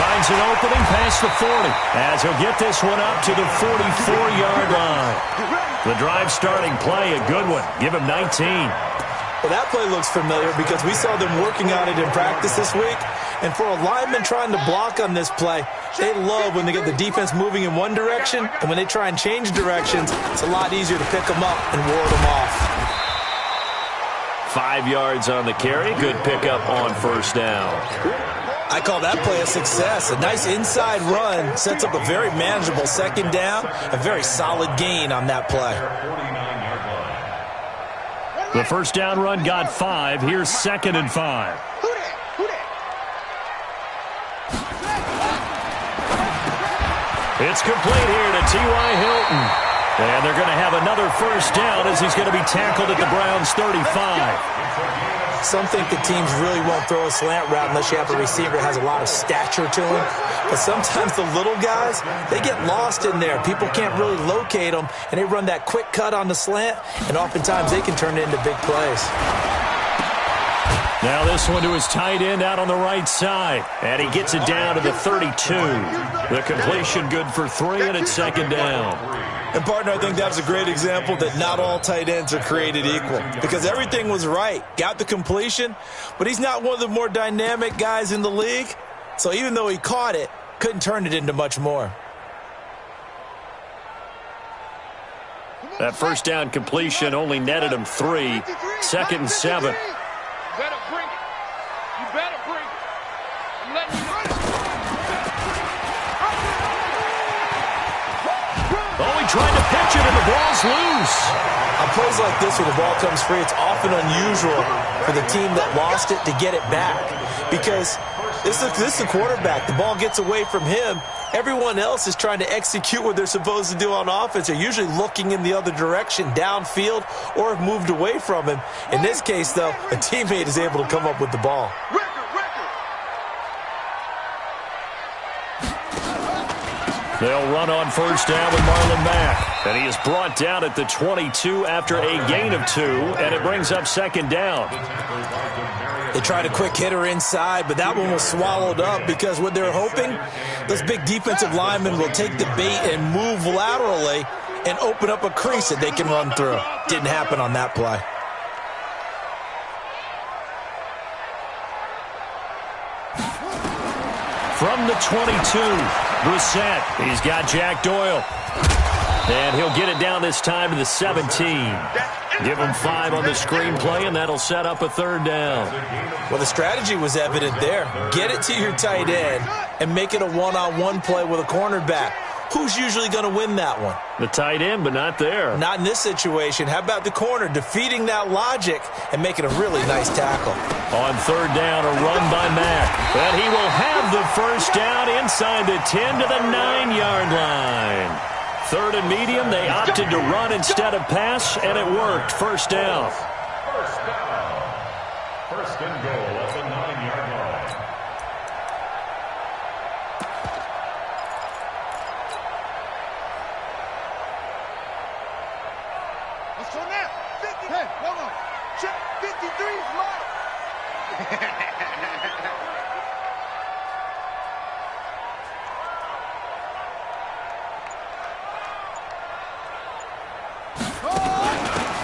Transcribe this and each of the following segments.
finds an opening past the 40 as he'll get this one up to the 44-yard line. The drive starting play, a good one. Give him 19. Well, that play looks familiar because we saw them working on it in practice this week. And for a lineman trying to block on this play, they love when they get the defense moving in one direction, and when they try and change directions, it's a lot easier to pick them up and ward them off. 5 yards on the carry. Good pickup on first down. I call that play a success. A nice inside run sets up a very manageable second down, a very solid gain on that play. The first down run got 5. Here's 2nd and 5. It's complete here to T.Y. Hilton. And they're going to have another first down as he's going to be tackled at the Browns' 35. Some think the teams really won't throw a slant route unless you have a receiver that has a lot of stature to him. But sometimes the little guys, they get lost in there. People can't really locate them, and they run that quick cut on the slant, and oftentimes they can turn it into big plays. Now this one to his tight end out on the right side. And he gets it down to the 32. The completion good for 3, and it's 2nd down. And, partner, I think that's a great example that not all tight ends are created equal. Because everything was right. Got the completion, but he's not one of the more dynamic guys in the league. So even though he caught it, couldn't turn it into much more. That first down completion only netted him 3. 2nd and 7. Trying to pitch it, and the ball's loose. On plays like this where the ball comes free, it's often unusual for the team that lost it to get it back. Because this is the quarterback. The ball gets away from him. Everyone else is trying to execute what they're supposed to do on offense. They're usually looking in the other direction, downfield, or have moved away from him. In this case, though, a teammate is able to come up with the ball. They'll run on first down with Marlon Mack. And he is brought down at the 22 after a gain of 2, and it brings up 2nd down. They tried a quick hitter inside, but that one was swallowed up because what they're hoping, those big defensive linemen will take the bait and move laterally and open up a crease that they can run through. Didn't happen on that play. From the 22, Brissett. He's got Jack Doyle. And he'll get it down this time to the 17. Give him 5 on the screenplay, and that'll set up a 3rd down. Well, the strategy was evident there. Get it to your tight end and make it a one-on-one play with a cornerback. Who's usually going to win that one? The tight end, but not there. Not in this situation. How about the corner defeating that logic and making a really nice tackle? On 3rd down, a run by Mack. And he will have the first down inside the 10 to the 9-yard line. 3rd and medium, they opted to run instead of pass, and it worked. First down. First and goal at the 9-yard line. Let's go now. 50. Hey, hold on. Check 53 is mine.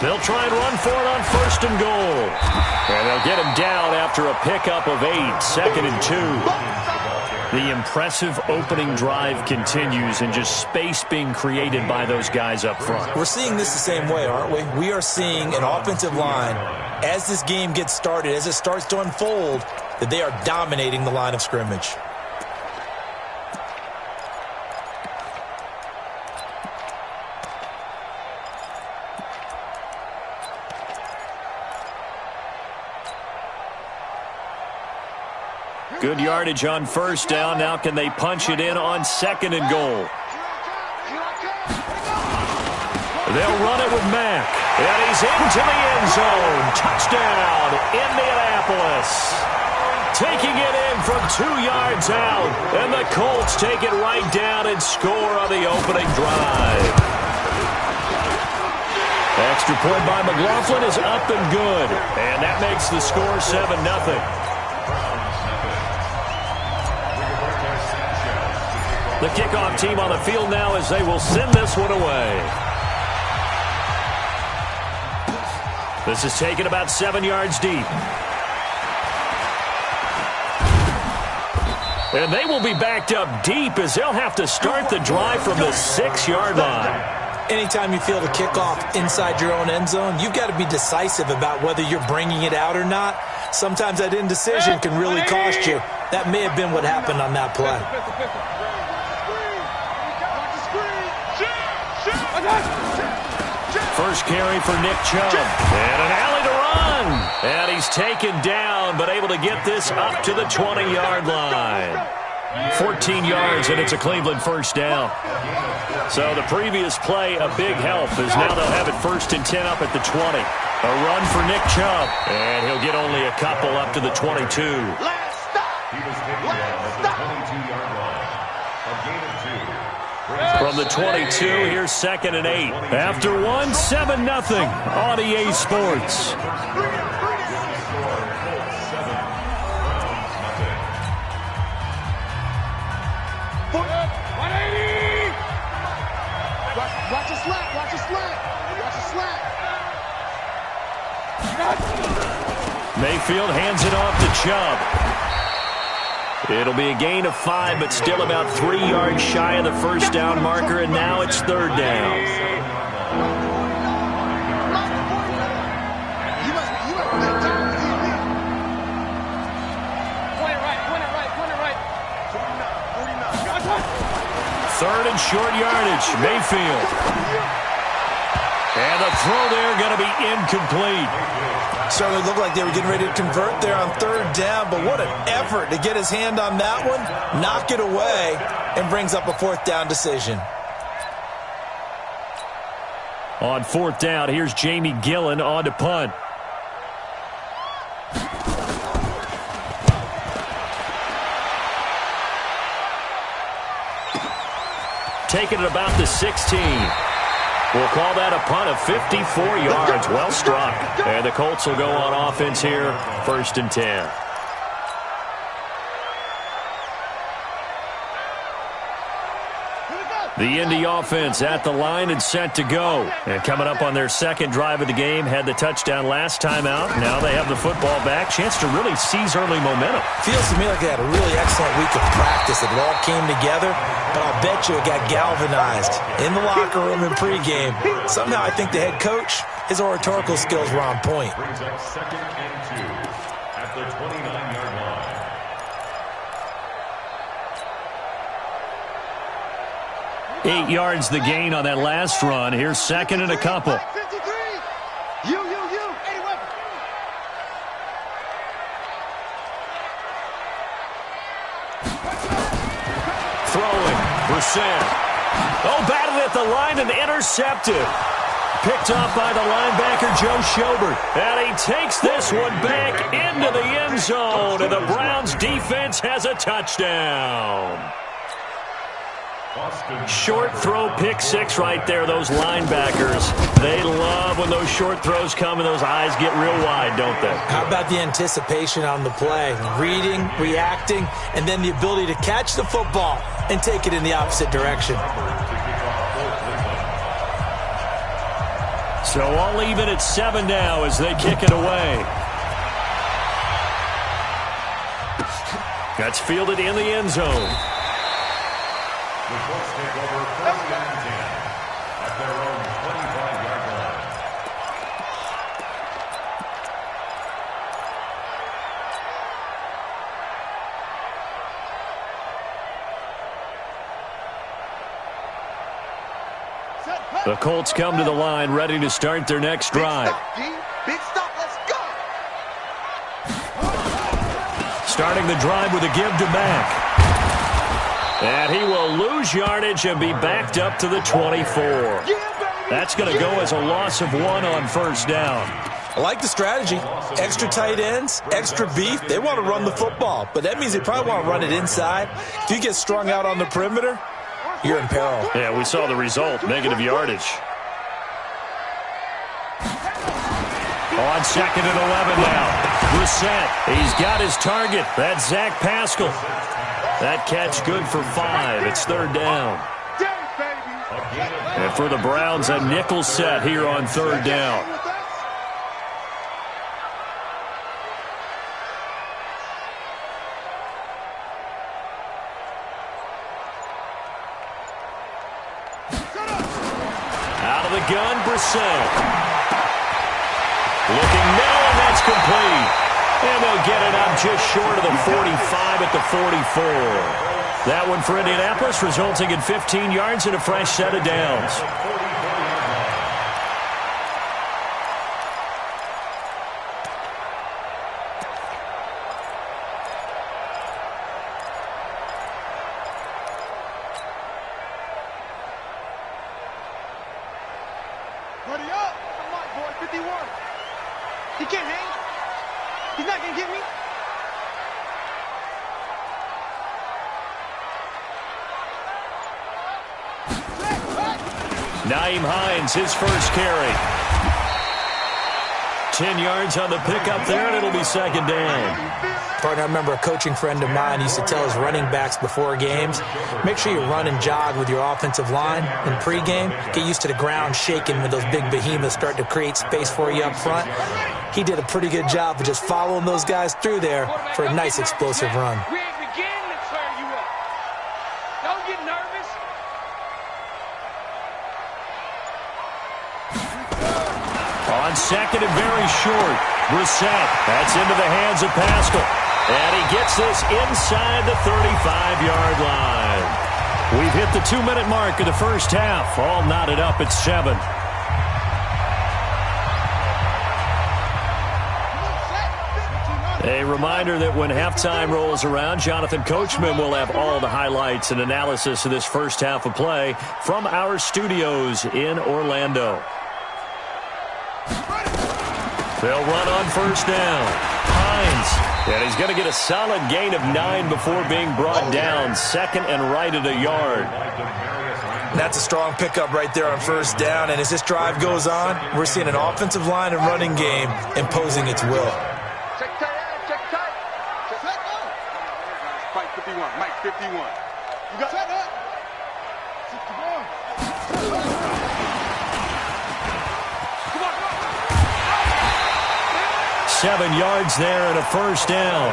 They'll try and run for it on 1st and goal. And they'll get him down after a pickup of 8, 2nd and 2. The impressive opening drive continues and just space being created by those guys up front. We're seeing this the same way, aren't we? We are seeing an offensive line, as this game gets started, as it starts to unfold, that they are dominating the line of scrimmage. Good yardage on first down. Now can they punch it in on 2nd and goal? They'll run it with Mack. And he's into the end zone. Touchdown, Indianapolis. Taking it in from 2 yards out. And the Colts take it right down and score on the opening drive. Extra point by McLaughlin is up and good. And that makes the score 7-0. The kickoff team on the field now as they will send this one away. This is taken about 7 yards deep. And they will be backed up deep as they'll have to start the drive from the 6-yard line. Anytime you feel the kickoff inside your own end zone, you've got to be decisive about whether you're bringing it out or not. Sometimes that indecision can really cost you. That may have been what happened on that play. First carry for Nick Chubb. And an alley to run. And he's taken down, but able to get this up to the 20-yard line. 14 yards, and it's a Cleveland first down. So the previous play, a big help, as now they'll have it 1st and 10 up at the 20. A run for Nick Chubb, and he'll get only a couple up to the 22. Last stop. He was taken down at the 22-yard line. A gain of 2. From the 22, here's 2nd and 8. After one, 7-0 on EA Sports. Watch a slack, watch a slack, watch a slack. Mayfield hands it off to Chubb. It'll be a gain of 5, but still about 3 yards shy of the first down marker, and now it's 3rd down. Third and short yardage, Mayfield. And the throw there going to be incomplete. Certainly looked like they were getting ready to convert there on 3rd down, but what an effort to get his hand on that one, knock it away, and brings up a 4th down decision. On 4th down, here's Jamie Gillen on to punt. Taking it about the 16. We'll call that a punt of 54 yards. Well struck. And the Colts will go on offense here, 1st and 10. The Indy offense at the line and set to go. And coming up on their 2nd drive of the game, had the touchdown last time out. Now they have the football back. Chance to really seize early momentum. Feels to me like they had a really excellent week of practice. It all came together, but I'll bet you it got galvanized in the locker room in pregame. Somehow I think the head coach, his oratorical skills were on point. Brings up 2nd and 2 at the 29-yard line. 8 yards the gain on that last run. Here's 2nd and a couple. 53. You. 81. Throwing. Brissett. Oh, batted at the line and intercepted. Picked off by the linebacker, Joe Schobert. And he takes this one back into the end zone. And the Browns defense has a touchdown. Short throw, pick 6 right there, those linebackers. They love when those short throws come and those eyes get real wide, don't they? How about the anticipation on the play? Reading, reacting, and then the ability to catch the football and take it in the opposite direction. So all even at 7 now as they kick it away. That's fielded in the end zone. The Colts take over 1st and 10 at their own 25-yard line. The Colts come to the line ready to start their next drive. Big stop, let's go. Starting the drive with a give to Mack. And he will lose yardage and be backed up to the 24. That's going to go as a loss of 1 on 1st down. I like the strategy. Extra tight ends, extra beef. They want to run the football, but that means they probably want to run it inside. If you get strung out on the perimeter, you're in peril. Yeah, we saw the result, negative yardage. On 2nd and 11 now. Brissett, he's got his target. That's Zach Pascal. That catch good for 5. It's third down. And for the Browns, a nickel set here on third down. Out of the gun, Brissett. Looking middle, and that's complete. And they'll get it up just short of the 45 at the 44. That one for Indianapolis, resulting in 15 yards and a fresh set of downs. Buddy up! Come on, boy, 51. He can't hang. He's not going to get me. Nyheim Hines, his first carry. 10 yards on the pickup there, and it'll be second down. Partner, I remember a coaching friend of mine used to tell his running backs before games, make sure you run and jog with your offensive line in pregame. Get used to the ground shaking when those big behemoths start to create space for you up front. He did a pretty good job of just following those guys through there for a nice explosive run. We ain't beginning to turn you up. Don't get nervous. On second and very short, Brissett. That's into the hands of Pascal. And he gets this inside the 35-yard line. We've hit the 2-minute mark of the first half. All knotted up at 7. A reminder that when halftime rolls around, Jonathan Coachman will have all the highlights and analysis of this first half of play from our studios in Orlando. They'll run on first down. Hines, and he's going to get a solid gain of 9 before being brought down. Second and right at a yard. That's a strong pickup right there on first down, and as this drive goes on, we're seeing an offensive line and running game imposing its will. Check tight, check tight. Check tight. Mike 51, Mike 51. You got that? 61. 7 yards there and a first down.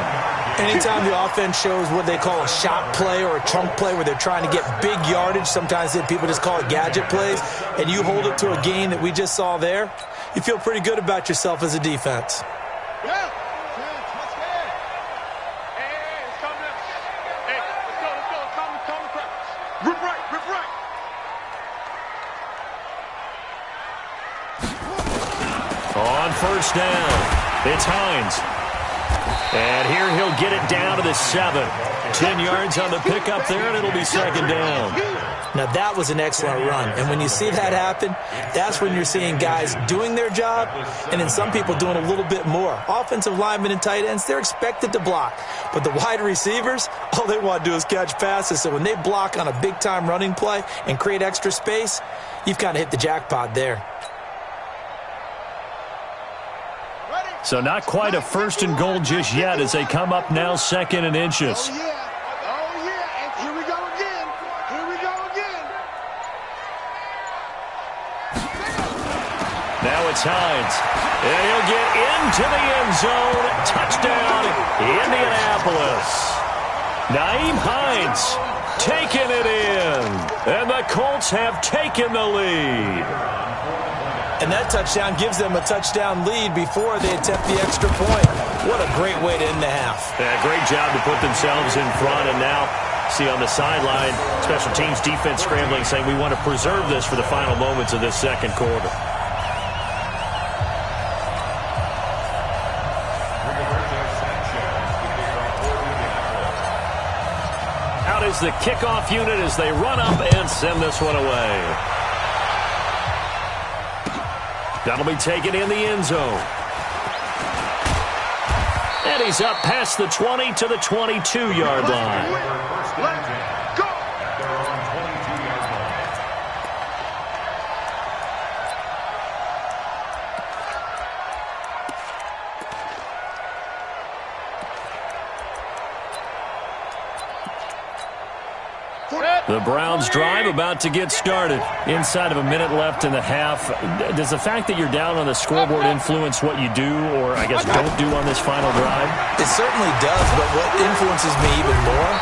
Anytime the offense shows what they call a shot play or a chunk play where they're trying to get big yardage, sometimes people just call it gadget plays, and you hold it to a gain that we just saw there, you feel pretty good about yourself as a defense. Yeah. Hey, it's coming up. Hey, let's go. Come across. Rip right. On first down, it's Hines. And here he'll get it down to the 7. 10 yards on the pickup there, and it'll be second down. Now, that was an excellent run. And when you see that happen, that's when you're seeing guys doing their job and then some people doing a little bit more. Offensive linemen and tight ends, they're expected to block. But the wide receivers, all they want to do is catch passes. So when they block on a big-time running play and create extra space, you've kind of hit the jackpot there. So not quite a first and goal just yet as they come up now second and inches. Oh, yeah. And here we go again. Now it's Hines. And he'll get into the end zone. Touchdown, Indianapolis. Nyheim Hines taking it in. And the Colts have taken the lead. And that touchdown gives them a touchdown lead before they attempt the extra point. What a great way to end the half. Yeah, great job to put themselves in front. And now, see on the sideline, special teams defense scrambling, saying we want to preserve this for the final moments of this second quarter. Out is the kickoff unit as they run up and send this one away. That'll be taken in the end zone. And he's up past the 20 to the 22-yard line. Let's go. The Browns drive about to get started. Inside of a minute left in the half. Does the fact that you're down on the scoreboard influence what you do, or I guess don't do on this final drive? It certainly does, but what influences me even more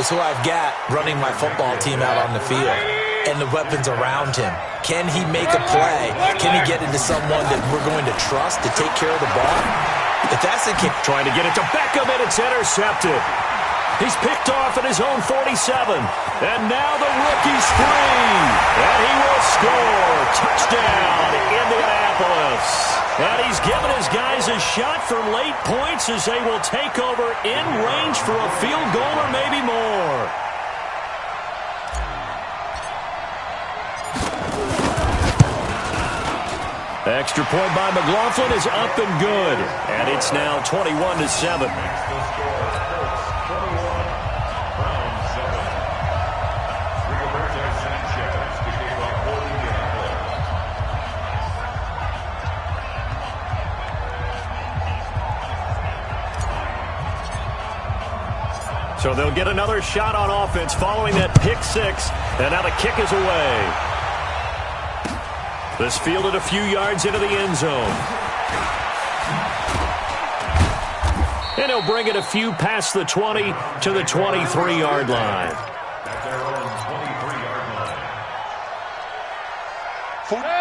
is who I've got running my football team out on the field and the weapons around him. Can he make a play? Can he get into someone that we're going to trust to take care of the ball? If that's the case, trying to get it to Beckham, and it's intercepted. He's picked off at his own 47. And now the rookie's free. And he will score. Touchdown, Indianapolis. And he's given his guys a shot for late points as they will take over in range for a field goal or maybe more. Extra point by McLaughlin is up and good. And it's now 21-7. So they'll get another shot on offense following that pick six. And now the kick is away. This fielded a few yards into the end zone. And he'll bring it a few past the 20 to the 23-yard line.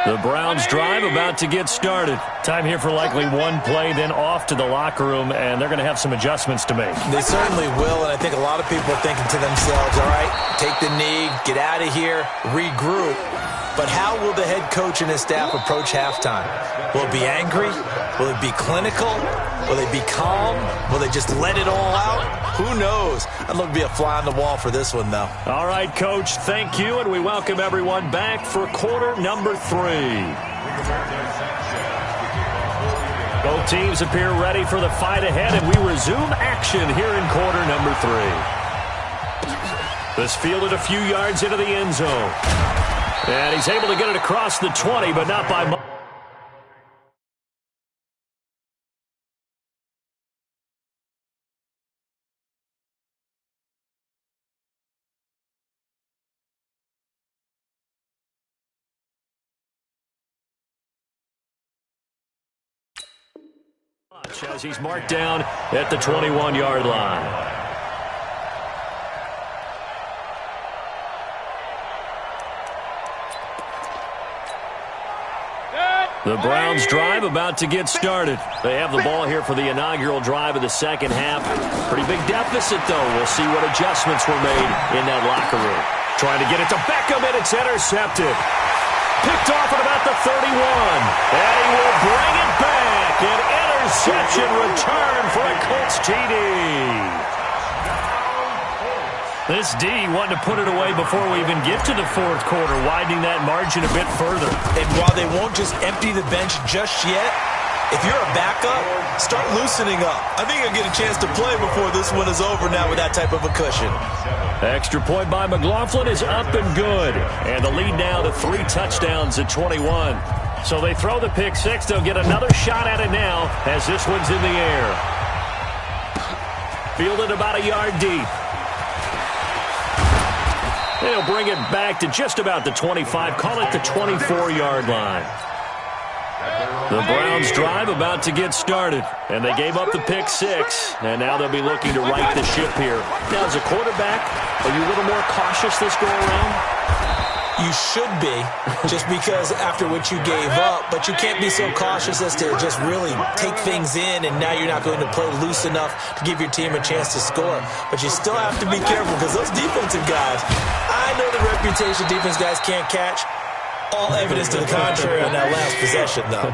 The Browns drive about to get started. Time here for likely one play, then off to the locker room, and they're going to have some adjustments to make. They certainly will, and I think a lot of people are thinking to themselves, all right, take the knee, get out of here, regroup. But how will the head coach and his staff approach halftime? Will it be angry? Will it be clinical? Will they be calm? Will they just let it all out? Who knows? I'd love to be a fly on the wall for this one, though. All right, Coach, thank you, and we welcome everyone back for quarter number 3. Both teams appear ready for the fight ahead, and we resume action here in quarter number 3. This fielded a few yards into the end zone. And he's able to get it across the 20, but not by much. As he's marked down at the 21-yard line. The Browns drive about to get started. They have the ball here for the inaugural drive of the second half. Pretty big deficit, though. We'll see what adjustments were made in that locker room. Trying to get it to Beckham, and it's intercepted. Picked off at about the 31. And he will bring it back. An interception return for a Colts TD. This D wanted to put it away before we even get to the fourth quarter, widening that margin a bit further. And while they won't just empty the bench just yet, if you're a backup, start loosening up. I think you'll get a chance to play before this one is over now with that type of a cushion. Extra point by McLaughlin is up and good. And the lead now to 3 touchdowns at 21. So they throw the pick six. They'll get another shot at it now as this one's in the air. Fielded about a yard deep. They'll bring it back to just about the 25. Call it the 24-yard line. The Browns drive about to get started. And they gave up the pick six. And now they'll be looking to right the ship here. Now, as a quarterback, are you a little more cautious this go-around? You should be, just because after what you gave up, but you can't be so cautious as to just really take things in, and now you're not going to play loose enough to give your team a chance to score. But you still have to be careful, because those defensive guys, I know the reputation defense guys can't catch. All evidence to the contrary on that last possession, though.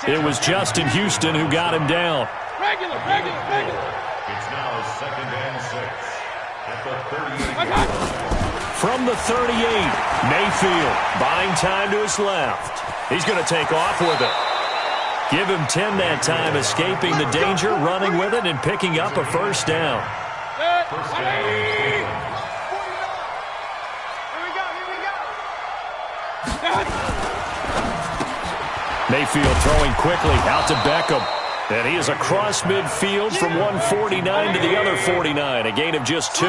It was Justin Houston who got him down. Regular. It's now 2nd and 6 at the 38. From the 38, Mayfield buying time to his left. He's going to take off with it. Give him 10 that time, escaping the danger, running with it, and picking up a first down. Mayfield throwing quickly out to Beckham. And he is across midfield from one 49 to the other 49, a gain of just 2.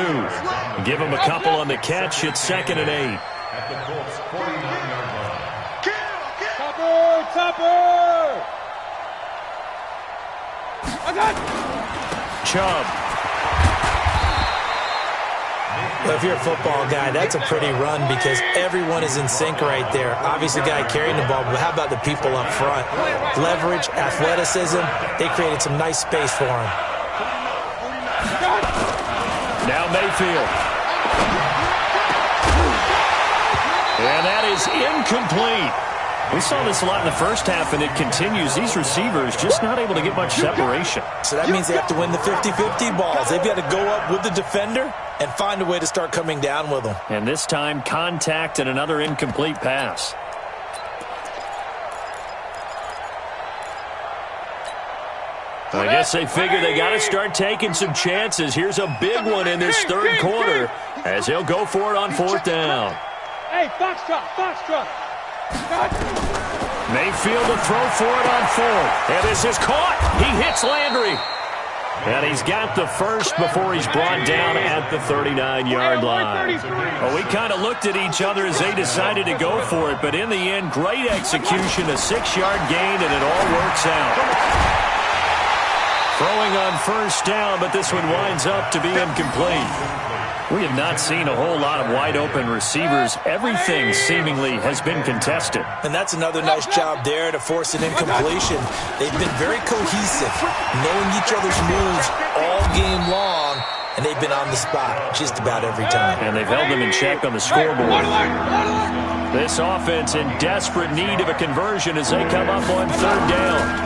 Give him a couple on the catch. It's 2nd and 8. At the Colts 49-yard line. Topper! Chubb. Well, if you're a football guy, that's a pretty run because everyone is in sync right there. Obviously, the guy carrying the ball, but how about the people up front? Leverage, athleticism, they created some nice space for him. Now Mayfield. And that is incomplete. We saw this a lot in the first half, and it continues. These receivers just not able to get much separation. So that means they have to win the 50-50 balls. They've got to go up with the defender and find a way to start coming down with them. And this time, contact and another incomplete pass. I guess they figure they got to start taking some chances. Here's a big one in this third quarter as he'll go for it on 4th down. Hey, Foxtrot. Mayfield to throw for it on 4th. And this is caught. He hits Landry. And he's got the first before he's brought down at the 39-yard line. Well, we kind of looked at each other as they decided to go for it. But in the end, great execution, a 6-yard gain, and it all works out. Throwing on 1st down, but this one winds up to be incomplete. We have not seen a whole lot of wide-open receivers. Everything seemingly has been contested. And that's another nice job there to force an incompletion. They've been very cohesive, knowing each other's moves all game long, and they've been on the spot just about every time. And they've held them in check on the scoreboard. This offense in desperate need of a conversion as they come up on 3rd down.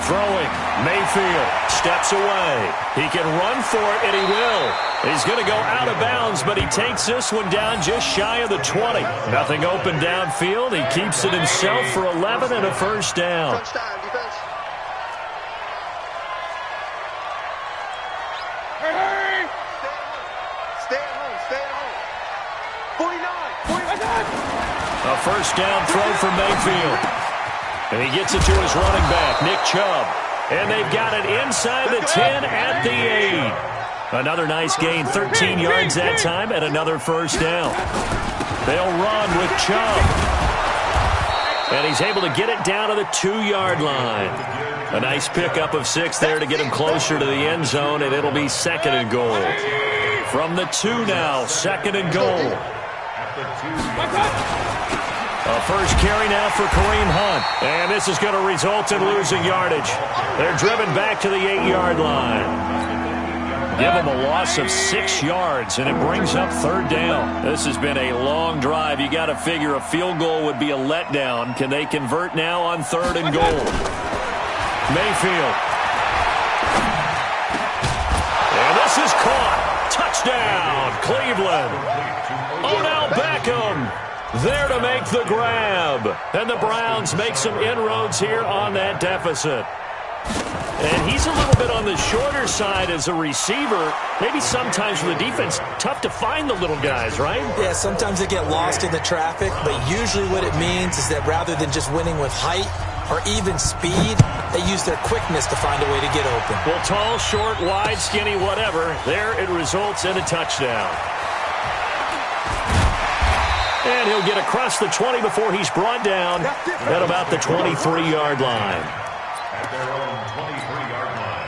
Throwing, Mayfield steps away. He can run for it, and he will. He's going to go out of bounds, but he takes this one down just shy of the 20. Nothing open downfield. He keeps it himself for 11 and a 1st down. Stay at home. 49. A 1st down throw from Mayfield. And he gets it to his running back, Nick Chubb. And they've got it inside the 10 at the 8. Another nice gain, 13 yards that time, and another 1st down. They'll run with Chubb. And he's able to get it down to the 2-yard line. A nice pickup of 6 there to get him closer to the end zone, and it'll be 2nd and goal. From the 2 now, 2nd and goal. A first carry now for Kareem Hunt. And this is going to result in losing yardage. They're driven back to the 8-yard line. Give them a loss of 6 yards, and it brings up 3rd down. This has been a long drive. You got to figure a field goal would be a letdown. Can they convert now on 3rd and goal? Mayfield. And this is caught. Touchdown, Cleveland. Odell Beckham there to make the grab. And the Browns make some inroads here on that deficit. And he's a little bit on the shorter side as a receiver. Maybe sometimes for the defense, tough to find the little guys, right? Yeah, sometimes they get lost in the traffic, but usually what it means is that rather than just winning with height or even speed, they use their quickness to find a way to get open. Well, tall, short, wide, skinny, whatever, there it results in a touchdown. And he'll get across the 20 before he's brought down at about the 23-yard line. At their own 23-yard line.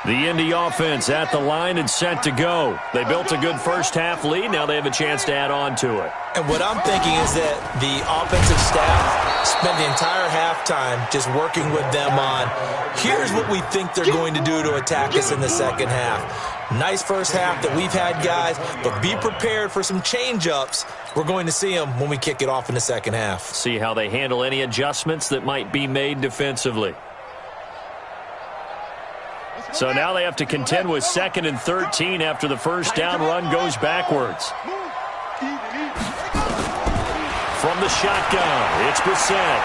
The Indy offense at the line and set to go. They built a good first half lead. Now they have a chance to add on to it. And what I'm thinking is that the offensive staff spent the entire halftime just working with them on, here's what we think they're going to do to attack us in the second half. Nice first half that we've had, guys, but be prepared for some change-ups. We're going to see them when we kick it off in the second half. See how they handle any adjustments that might be made defensively. So now they have to contend with 2nd and 13 after the first down run goes backwards. From the shotgun, it's Brissett.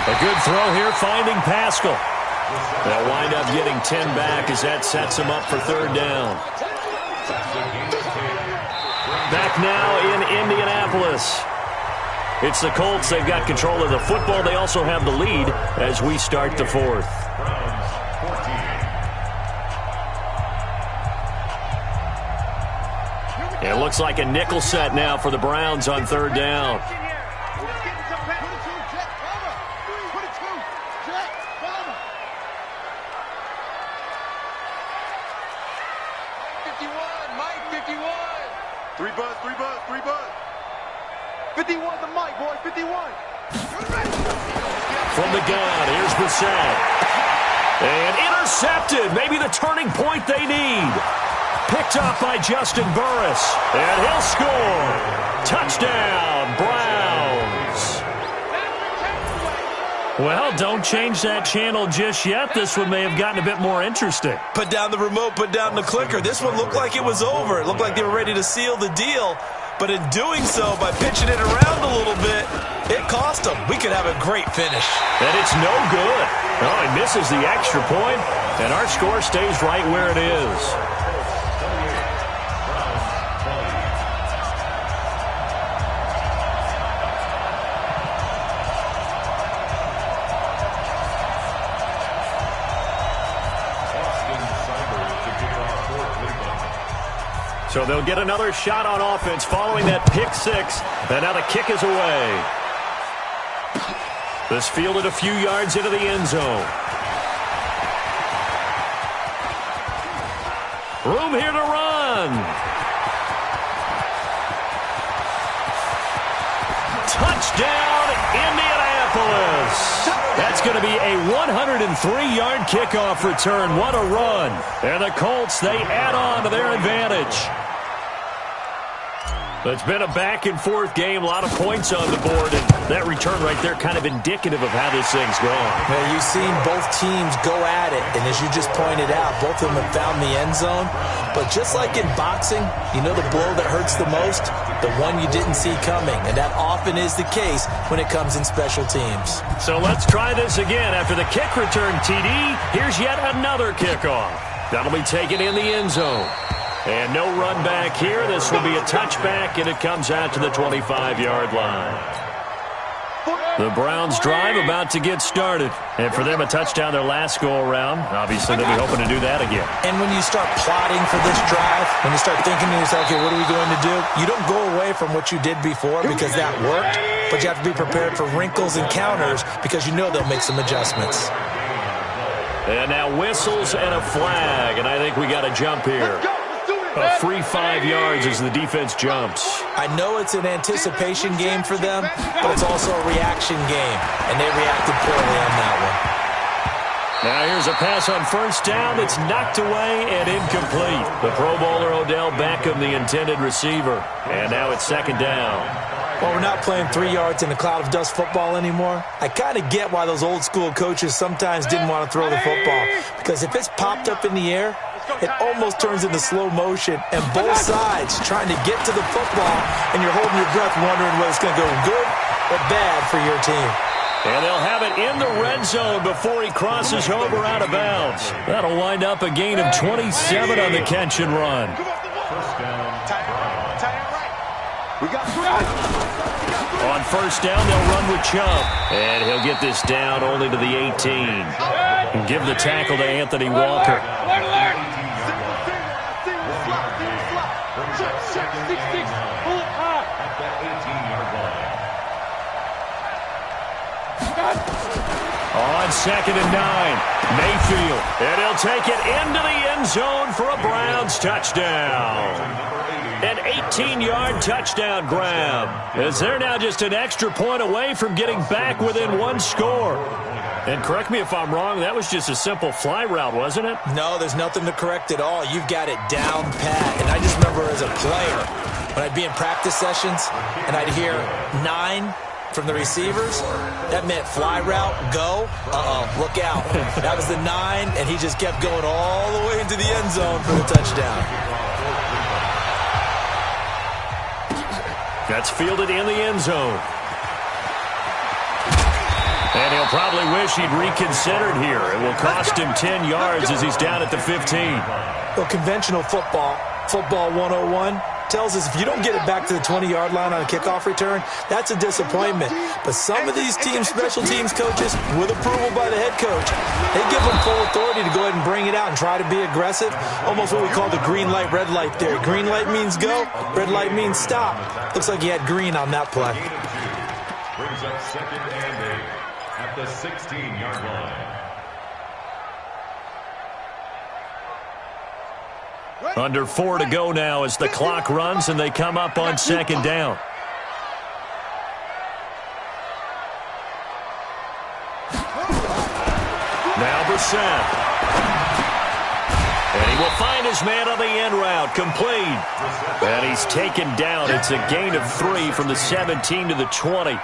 A good throw here, finding Pascal. They'll wind up getting 10 back as that sets them up for 3rd down. Back now in Indianapolis. It's the Colts. They've got control of the football. They also have the lead as we start the fourth. It looks like a nickel set now for the Browns on third down. Three buzz. 51 to Mike, boy, 51. From the gun, here's Brissett. And intercepted. Maybe the turning point they need. Picked up by Justin Burris. And he'll score. Touchdown, Browns. Well, don't change that channel just yet. This one may have gotten a bit more interesting. Put down the remote, put down the clicker. This one looked like it was over. It looked like they were ready to seal the deal. But in doing so, by pitching it around a little bit, it cost them. We could have a great finish. And it's no good. Oh, he misses the extra point, and our score stays right where it is. So they'll get another shot on offense following that pick six. And now the kick is away. This fielded a few yards into the end zone. Room here to run. Touchdown, Indianapolis. That's going to be a 103-yard kickoff return. What a run. And the Colts, they add on to their advantage. It's been a back-and-forth game, a lot of points on the board, and that return right there kind of indicative of how this thing's going. Well, you've seen both teams go at it, and as you just pointed out, both of them have found the end zone. But just like in boxing, you know the blow that hurts the most? The one you didn't see coming, and that often is the case when it comes in special teams. So let's try this again. After the kick return, TD, here's yet another kickoff. That'll be taken in the end zone. And no run back here. This will be a touchback, and it comes out to the 25-yard line. The Browns drive about to get started. And for them, a touchdown their last go-around. Obviously, they'll be hoping to do that again. And when you start plotting for this drive, when you start thinking to yourself, okay, what are we going to do? You don't go away from what you did before because that worked, but you have to be prepared for wrinkles and counters because you know they'll make some adjustments. And now whistles and a flag, and I think we got a jump here. A free 5 yards as the defense jumps. I know it's an anticipation game for them, but it's also a reaction game, and they reacted poorly on that one. Now here's a pass on first down that's knocked away and incomplete. The Pro Bowler Odell Beckham, the intended receiver. And now it's second down. Well, we're not playing 3 yards in a cloud of dust football anymore. I kind of get why those old school coaches sometimes didn't want to throw the football, because if it's popped up in the air, it almost turns into slow motion, and both sides trying to get to the football, and you're holding your breath wondering whether it's going to go good or bad for your team. And they'll have it in the red zone before he crosses over out of bounds. That'll wind up a gain of 27 on the catch and run. On first down, they'll run with Chubb. And he'll get this down only to the 18. And give the tackle to Anthony Walker. On second and 9, Mayfield. And he'll take it into the end zone for a Browns touchdown. An 18-yard touchdown grab. As they're now just an extra point away from getting back within one score. And correct me if I'm wrong, that was just a simple fly route, wasn't it? No, there's nothing to correct at all. You've got it down pat. And I just remember as a player, when I'd be in practice sessions and I'd hear 9 from the receivers, that meant fly route, go, look out. That was the 9, and he just kept going all the way into the end zone for the touchdown. That's fielded in the end zone. And he'll probably wish he'd reconsidered here. It will cost him 10 yards as he's down at the 15. Well, conventional football 101, tells us if you don't get it back to the 20-yard line on a kickoff return, that's a disappointment. But some of these special teams coaches, with approval by the head coach, they give them full authority to go ahead and bring it out and try to be aggressive. Almost what we call the green light, red light theory. Green light means go, red light means stop. Looks like he had green on that play. Brings up 2nd and 8 at the 16-yard line. Under 4 to go now as the clock runs and they come up on 2nd down. Now Brissett. And he will find his man on the end route, complete. And he's taken down. It's a gain of 3 from the 17 to the 20.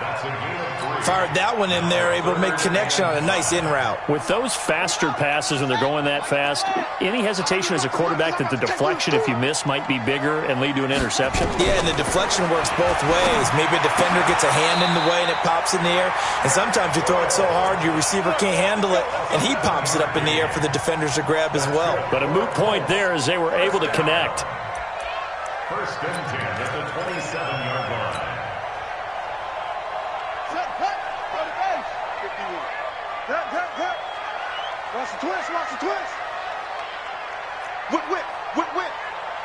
Fired that one in there, able to make connection on a nice in route. With those faster passes and they're going that fast, any hesitation as a quarterback that the deflection, if you miss, might be bigger and lead to an interception? Yeah, and the deflection works both ways. Maybe a defender gets a hand in the way and it pops in the air. And sometimes you throw it so hard your receiver can't handle it, and he pops it up in the air for the defenders to grab as well. But a moot point there as they were able to connect. 1st and 10 at the 27-yard line. Watch the twist, watch the twist. Whip.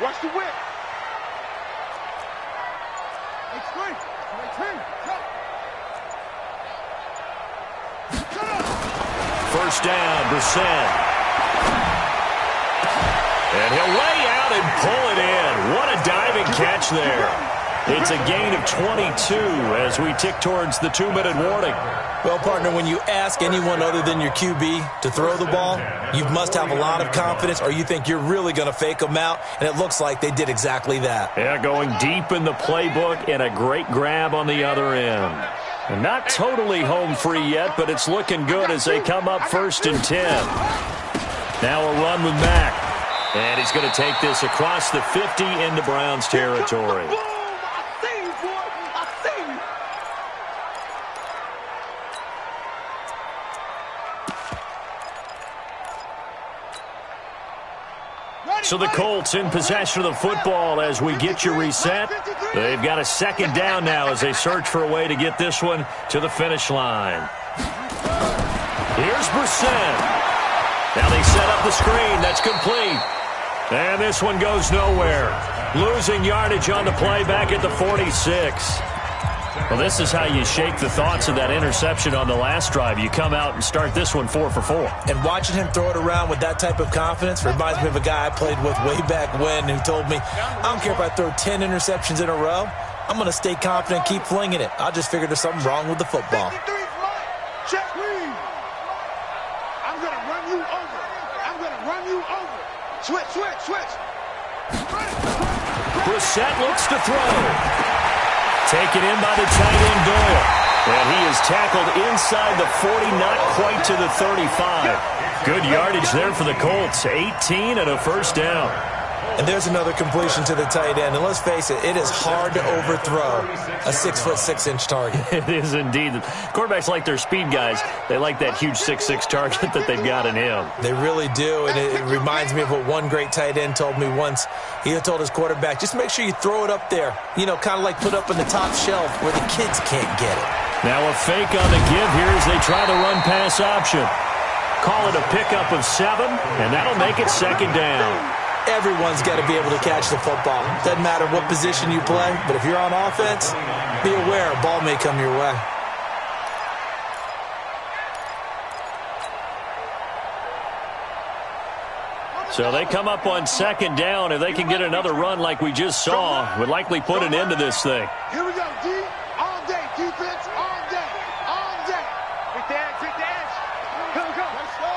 Watch the whip. Extreme. First down, Brissett. And he'll lay out and pull it in. What a diving catch there. It's a gain of 22 as we tick towards the 2-minute warning. Well, partner, when you ask anyone other than your QB to throw the ball, you must have a lot of confidence or you think you're really going to fake them out, and it looks like they did exactly that. Yeah, going deep in the playbook and a great grab on the other end. And not totally home free yet, but it's looking good as they come up 1st and 10. Now a run with Mack. And he's going to take this across the 50 into Browns territory. So the Colts in possession of the football as we get you reset. They've got a 2nd down now as they search for a way to get this one to the finish line. Here's Brissett. Now they set up the screen. That's complete. And this one goes nowhere. Losing yardage on the play back at the 46. Well, this is how you shake the thoughts of that interception on the last drive. You come out and start this one 4 for 4. And watching him throw it around with that type of confidence reminds me of a guy I played with way back when who told me, I don't care if I throw 10 interceptions in a row. I'm going to stay confident, keep flinging it. I just figured there's something wrong with the football. Check read. I'm going to run you over. Switch. Brissett looks to throw. Taken in by the tight end Doyle. And he is tackled inside the 40, not quite to the 35. Good yardage there for the Colts. 18 and a 1st down. And there's another completion to the tight end. And let's face it, it is hard to overthrow a 6'6" target. It is indeed. Quarterbacks like their speed guys. They like that huge 6'6" target that they've got in him. They really do. And it reminds me of what one great tight end told me once. He told his quarterback, just make sure you throw it up there. You know, kind of like put up on the top shelf where the kids can't get it. Now a fake on the give here as they try the run-pass option. Call it a pickup of 7, and that'll make it 2nd down. Everyone's got to be able to catch the football. Doesn't matter what position you play, but if you're on offense, be aware a ball may come your way. So they come up on 2nd down. If they can get another run like we just saw, would likely put an end to this thing. Here we go, D. All day. Defense all day. Pick the edge. Go. Let's go.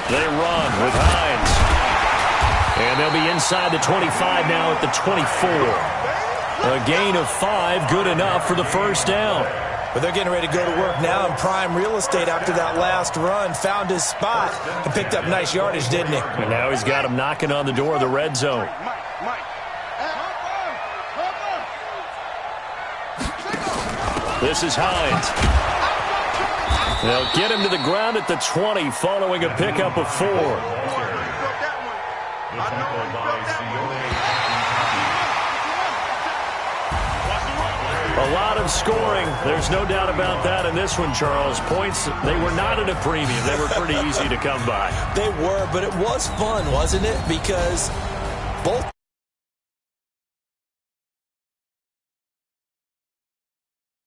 They run with Hines. And they'll be inside the 25 now at the 24. A gain of 5, good enough for the 1st down. But they're getting ready to go to work now in prime real estate after that last run. Found his spot and picked up nice yardage, didn't he? And now he's got him knocking on the door of the red zone. Mike. This is Hines. They'll get him to the ground at the 20 following a pickup of 4. tackled by Sione. A lot of scoring. There's no doubt about that in this one, Charles. Points, they were not at a premium. They were pretty easy to come by. They were, but it was fun, wasn't it? Because both